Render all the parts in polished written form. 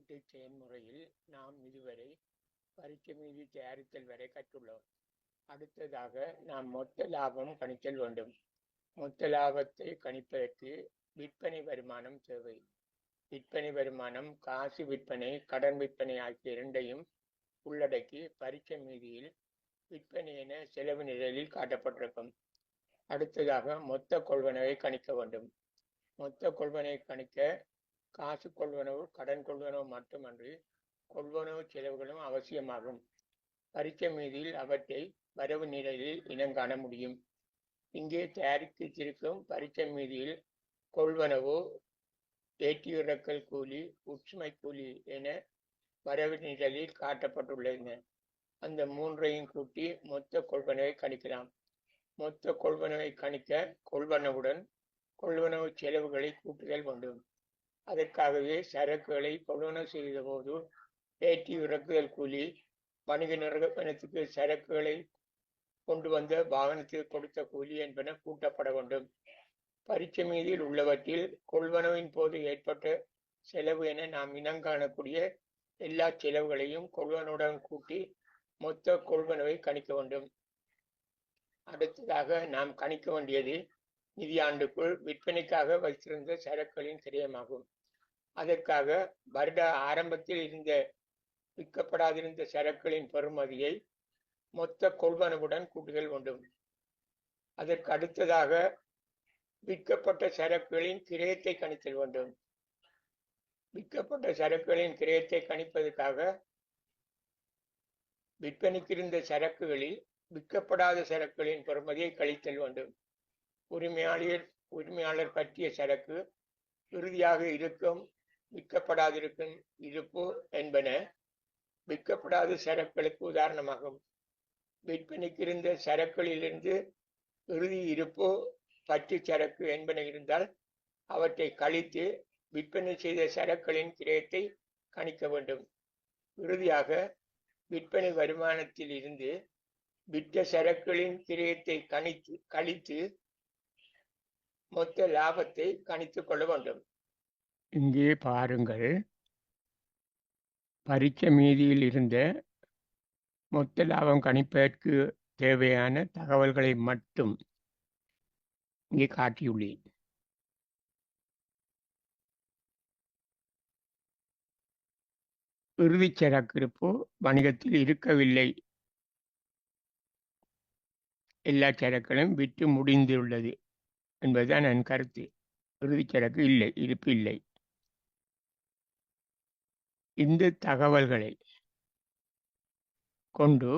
கணக்கீட்டு செயல்முறையில் நாம் இதுவரை பரீட்சை மீதி தயாரித்தல் வரை கற்றுள்ளோம். அடுத்ததாக நாம் மொத்த லாபம் கணித்தல் வேண்டும். மொத்த லாபத்தை கணிப்பதற்கு விற்பனை வருமானம் தேவை. விற்பனை வருமானம் காசு விற்பனை, கடன் விற்பனை ஆகிய இரண்டையும் உள்ளடக்கி பரீட்சை மீதியில் விற்பனை என செலவு நிரலில் காட்டப்பட்டிருக்கும். அடுத்ததாக மொத்த கொள்வனவை கணிக்க வேண்டும். மொத்த கொள்வனை கணிக்க காசு கொள்வனவு, கடன் கொள்வனவு மட்டுமன்றி கொள்வனவு செலவுகளும் அவசியமாகும். பரீட்சை மீதியில் அவற்றை வரவு நிலையில் இனங்காண முடியும். இங்கே தயாரித்திருக்கும் பரீட்சை மீதியில் கொள்வனவு, ஏற்றியிறக்கல் கூலி, உட்சுமை கூலி என வரவு நிலையில் காட்டப்பட்டுள்ளன. அந்த மூன்றையும் கூட்டி மொத்த கொள்வனவை கணிக்கலாம். மொத்த கொள்வனவை கணிக்க கொள்வனவுடன் கொள்வனவு செலவுகளை கூட்டுதல் வேண்டும். அதற்காகவே சரக்குகளை கொள்வனவு செய்த போது ஏற்றி இறக்குதல் கூலி, வணிக நிறுவனத்துக்கு சரக்குகளை கொண்டு வந்த வாகனத்துக்கு கொடுத்த கூலி என்பன கூட்டப்பட வேண்டும். பரீட்சை மீதில் உள்ளவற்றில் கொள்வனவின் போது ஏற்பட்ட செலவு என நாம் இனங்காணக்கூடிய எல்லா செலவுகளையும் கொள்வனுடன் கூட்டி மொத்த கொள்வனவை கணிக்க வேண்டும். அடுத்ததாக நாம் கணிக்க வேண்டியது நிதியாண்டுக்குள் விற்பனைக்காக வைத்திருந்த சரக்குகளின் கிரயமாகும். அதற்காக வருட ஆரம்பத்தில் இருந்த விற்கப்படாதிருந்த சரக்குகளின் பெறுமதியை மொத்த கொள்வனவுடன் கூட்டுதல் வேண்டும். அதற்கு அடுத்ததாக விற்கப்பட்ட சரக்குகளின் கிரயத்தை கணித்தல் வேண்டும். விற்கப்பட்ட சரக்குகளின் கிரயத்தை கணிப்பதற்காக விற்பனைக்கு இருந்த சரக்குகளில் விற்கப்படாத சரக்குகளின் பெறுமதியை கழித்தல் வேண்டும். உரிமையாளர் பற்றிய சரக்கு, இறுதியாக இருக்கும் விற்கப்படாதிருக்கும் இருப்பு என்பன விற்கப்படாத சரக்குகளுக்கு உதாரணமாகும். விற்பனைக்கு இருந்த சரக்குகளிலிருந்து இறுதி இருப்பு, பற்று சரக்கு என்பன இருந்தால் அவற்றை கழித்து விற்பனை செய்த சரக்குகளின் கிரயத்தை கணிக்க வேண்டும். இறுதியாக விற்பனை வருமானத்தில் இருந்து விற்ற சரக்குகளின் கிரயத்தை கழித்து மொத்த லாபத்தை கணித்துக் கொள்ள வேண்டும். இங்கே பாருங்கள், பரீட்சை மீதியில் இருந்த மொத்த லாபம் கணிப்பதற்கு தேவையான தகவல்களை மட்டும் இங்கே காட்டியுள்ளேன். இறுதி சரக்கு இருப்பு வணிகத்தில் இருக்கவில்லை, எல்லா சரக்குகளும் விற்று முடிந்துள்ளது என்பதுதான் என் கருத்து. இறுதி சரக்கு இல்லை, இருப்பு இல்லை. இந்த தகவல்களை கொண்டு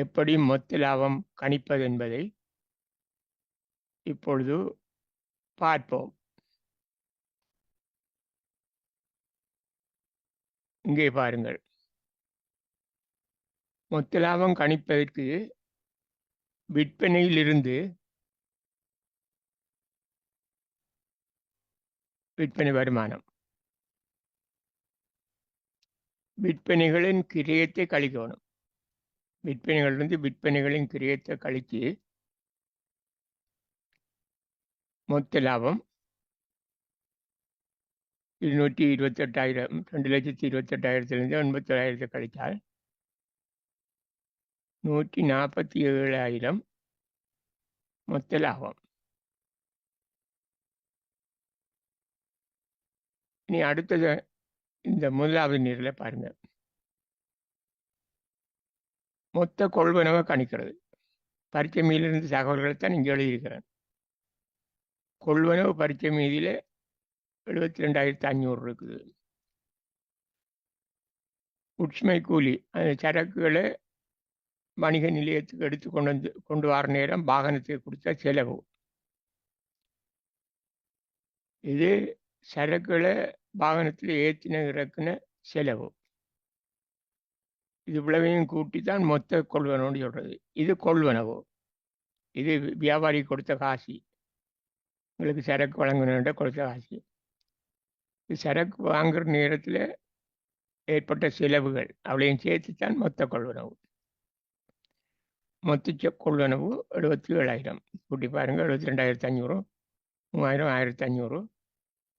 எப்படி மொத்த லாபம் கணிப்பது என்பதை இப்பொழுது பார்ப்போம். இங்கே பாருங்கள், மொத்த லாபம் கணிப்பதற்கு விற்பனையிலிருந்து விற்பனை வருமானம், விற்பனைகளின் கிரயத்தை கழிக்கணும். விற்பனைகளிலிருந்து விற்பனைகளின் கிரயத்தை கழித்து மொத்த லாபம் 228,000, 2,28,000 87,000 கழித்தால் 147,000 மொத்த லாபம். இனி அடுத்தது இந்த முதலாவது நிரலை பாருங்க. மொத்த கொள்வனவை கணிக்கிறது. பரீட்சை மீதிலிருந்து தகவல்களை தான் இங்கே எழுதியிருக்கிறேன். கொள்வனவு பரீட்சை மீதியில் 72,500 இருக்குது. உட்சுமை கூலி, அந்த சரக்குகளை வணிக நிலையத்துக்கு எடுத்து கொண்டு வர நேரம் வாகனத்துக்கு கொடுத்த செலவு. இது சரக்குகளை வாகனத்தில் ஏற்றின இறக்குன செலவு. இது இவ்வளவையும் கூட்டி தான் மொத்த கொள்வனவு சொல்றது. இது கொள்வனவு, இது வியாபாரி கொடுத்த காசு, உங்களுக்கு சரக்கு வழங்கின கொடுத்த காசு. இது சரக்கு வாங்குற நேரத்தில் ஏற்பட்ட செலவுகள் அவளையும் சேர்த்து தான் மொத்த கொள்வனவு. மொத்த கொள்வனவு 77,000 கூட்டி பாருங்க. 72,500, 3,000, 1,500,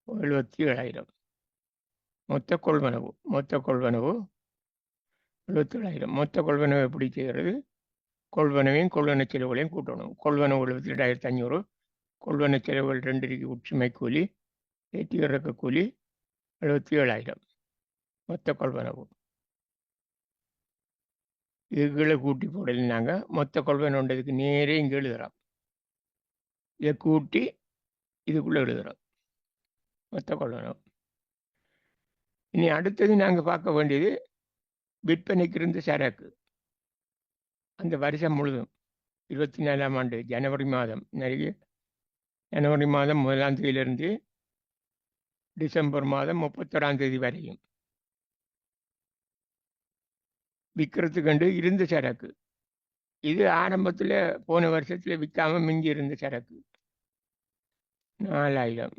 77,000. மொத்த கொள்வனவு 77,000. மொத்த கொள்வனவு எப்படி செய்கிறது? கொள்வனவையும் கொள்வன செலவுகளையும் கூட்டணும். கொள்வனவு 72,500, கொள்வன செலவுகள் 2 உற்றுமை கூலி, ஏற்றி இறக்க கூலி 77,000 மொத்த கொள்வனவு. இதுகளை கூட்டி போடலைனாங்க மொத்த கொள்வனவுன்றதுக்கு நேரே இங்கே எழுதுகிறோம். இதை கூட்டி இதுக்குள்ளே எழுதுகிறோம் மொத்த கொள்வனவு. இனி அடுத்தது நாங்கள் பார்க்க வேண்டியது விற்பனைக்கு இருந்த சரக்கு. அந்த வருஷம் முழுதும் 24ஆம் ஆண்டு ஜனவரி மாதம் ஜனவரி மாதம் 1ஆம் தேதியிலிருந்து டிசம்பர் மாதம் 31ஆம் தேதி வரையும் விற்கிறதுக்கு இருந்த சரக்கு. இது ஆரம்பத்தில் போன வருஷத்தில் விற்காம மிஞ்சி இருந்த சரக்கு 4,000.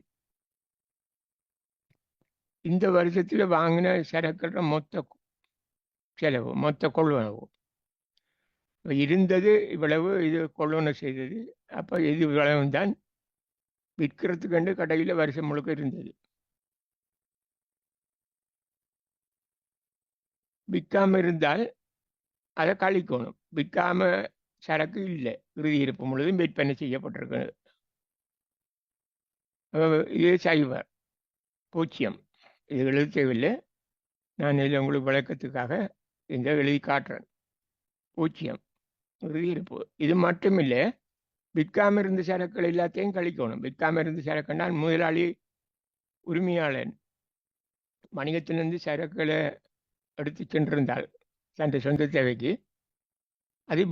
இந்த வருஷத்தில் வாங்கின சரக்குற மொத்த செலவு, மொத்த கொள்வனவு இருந்தது இவ்வளவு. இது கொள்வனவு செய்தது. அப்போ இது இவ்வளவு தான் விற்கிறதுக்கு கடையில் வருஷம் முழுக்க இருந்தது. விற்காம இருந்தால் அதை கழிக்கணும். விற்காம சரக்கு இல்லை, இறுதி இருப்பு முழுதும் விற்பனை செய்யப்பட்டிருக்கு. இது சைவர் 0. இது எழுத தேவையில்லை. நான் இதில் உங்களுக்கு விளக்கத்துக்காக இந்த எழுதி காட்டுறேன். 0 இறுதி இருப்பு. இது மட்டும் இல்லை, விற்காம இருந்த சரக்குகள் எல்லாத்தையும் கழிக்கணும். விற்காம இருந்த சரக்குனால் முதலாளி உரிமையாளன் வணிகத்திலிருந்து சரக்குகளை எடுத்து சென்றிருந்தால் தன் சொந்த தேவைக்கு, அது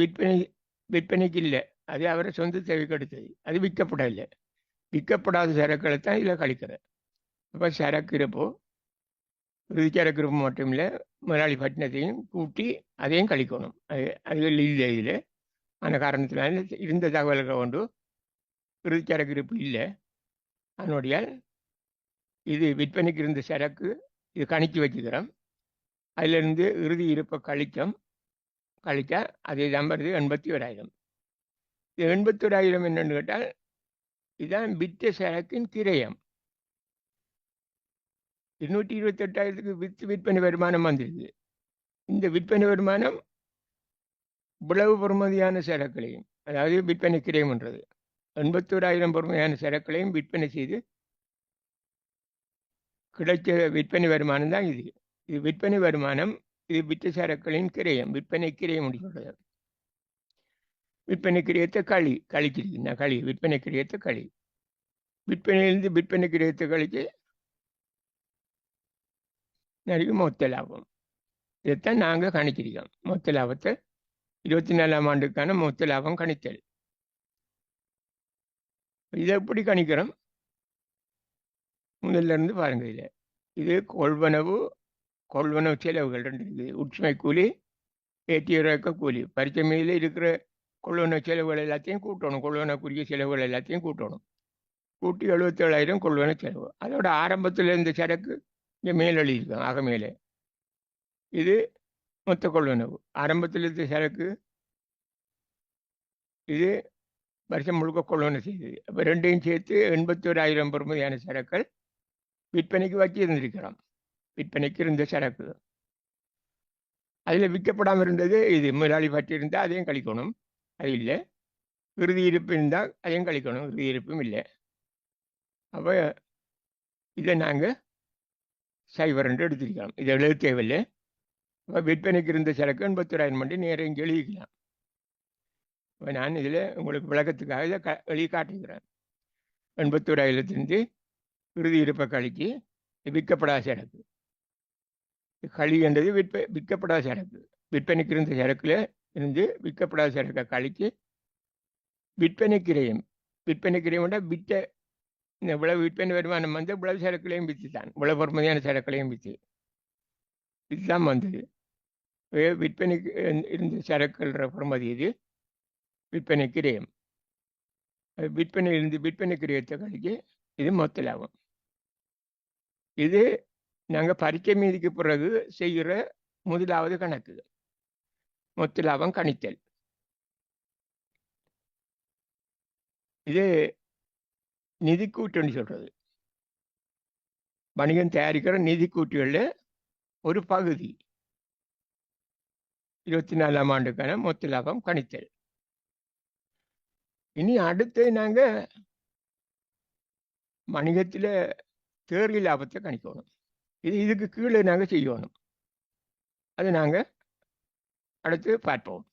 விற்பனைக்கு இல்லை, அது அவரை சொந்த தேவைக்கு எடுத்தது, அது விற்கப்படவில்லை. விற்கப்படாத சரக்குகளை தான் இதில் கழிக்கிறது. அப்போ சரக்கு இருப்போ இறுதி சரக்கு இருப்பு மட்டும் இல்லை, முதலாளி பட்டினத்தையும் கூட்டி அதையும் கழிக்கணும். அதுகள் இல்லை இதில். அந்த காரணத்தினால இருந்த தகவல்கள் கொண்டு இறுதி சரக்கு இருப்பு இல்லை. அதனுடைய இது விற்பனைக்கு இருந்த சரக்கு இது கணிச்சு வச்சுக்கிறோம். அதிலிருந்து இறுதி இருப்பை கழிச்சா அதை நம்புறது 81,000. இது 81,000 என்னன்னு கேட்டால் இதுதான் விற்ற சரக்கின் கிரயம். 228,000க்கு விற்பனை வருமானம் வந்திருக்கு. இந்த விற்பனை வருமானம் இவ்வளவு பொறுமதியான சரக்குகளையும், அதாவது விற்பனை கிரயம்ன்றது 81,000 பொறுமையான சரக்குகளையும் விற்பனை செய்து கிடைச்ச விற்பனை வருமானம் தான் இது. இது விற்பனை வருமானம். இது விற்ற சரக்குகளின் கிரயம், விற்பனை கிரயம் சொல்றது. விற்பனை கிரயத்தை கழிச்சிருக்கு. விற்பனை கிரயத்தை விற்பனையிலிருந்து விற்பனை கிரயத்தை கழிச்சு நிறைய மொத்த லாபம். இதைத்தான் நாங்கள் கணிச்சிருக்கோம். மொத்த லாபத்தை 24ஆம் ஆண்டுக்கான மொத்த லாபம் கணித்தல். இதை எப்படி கணிக்கிறோம்? முதல்ல இருந்து பாருங்க. இது கொள்வனவு செலவுகள் 2 இருக்குது. உற்றுமை கூலி, ஏற்றி இறக்க கூலி. பரிச்சமையில் இருக்கிற கொள்வனவு செலவுகள் எல்லாத்தையும் கூட்டணும். கொள்வனக்குரிய செலவுகள் எல்லாத்தையும் கூட்டணும். கூட்டி 77,000 கொள்வன செலவு. அதோட ஆரம்பத்தில் இருந்த சரக்கு இங்கே மேல் எழுதியிருக்கோம், ஆக மேலே. இது மொத்த கொள்வனவு. ஆரம்பத்தில் இருந்த சரக்கு இது வருஷம் முழுக்க கொள்வனவு செய்தது. அப்போ ரெண்டையும் சேர்த்து 81,000 பொறுமதியான சரக்குகள் விற்பனைக்கு வச்சு இருந்திருக்கிறோம். விற்பனைக்கு இருந்த சரக்கு அதில் விற்கப்படாமல் இருந்தது. இது முதலாளி பற்றி இருந்தால் அதையும் கழிக்கணும், அது இல்லை. இறுதி இருப்பு இருந்தால் அதையும் கழிக்கணும், இறுதி இருப்பும் இல்லை. அப்போ இதை நாங்கள் சைவர் என்று எடுத்திருக்கிறோம். இதை எழுத தேவையில்லை. அப்போ விற்பனைக்கு இருந்த சரக்கு 81,000 மட்டும் நேரம் இங்கே எழுதிக்கலாம். இப்போ நான் இதில் உங்களுக்கு விளக்கத்துக்காக இதை எழுதி காட்டுகிறேன். 81,000 இறுதி இருப்பை கழிச்சு விற்கப்படாத சரக்கு. களி என்றது விற்கப்படாத சரக்கு. விற்பனைக்கு இருந்த சரக்குல இருந்து விற்கப்படாத சரக்கை கழிச்சு விற்பனை கிரயம் விற்ற இந்த இவ்வளவு விற்பனை வருமானம் இவ்வளவு சரக்குலையும் விற்று தான், இவ்வளவு பொறுமதியான சரக்குலையும் விற்று இதுதான் வந்தது. விற்பனைக்கு இருந்த சரக்குன்ற பொறுமதி இது விற்பனை கிரயம். விற்பனையிலிருந்து விற்பனை கிரயத்தை கழிச்சு இது மொத்த லாபம். இது நாங்கள் பரீட்சை மீதிக்கு பிறகு செய்கிற முதலாவது கணக்கு, மொத்த லாபம் கணித்தல். இது நிதி கூட்டுன்னு சொல்றது. வணிகம் தயாரிக்கிற நிதி கூட்டுகளில் ஒரு பகுதி 24ஆம் ஆண்டுக்கான மொத்த லாபம் கணித்தல். இனி அடுத்து நாங்கள் வணிகத்தில் தேர்வு லாபத்தை கணிக்கணும். இதுக்கு கீழே நாங்கள் செய்யணும். அது நாங்கள் அடுத்து பார்ப்போம்.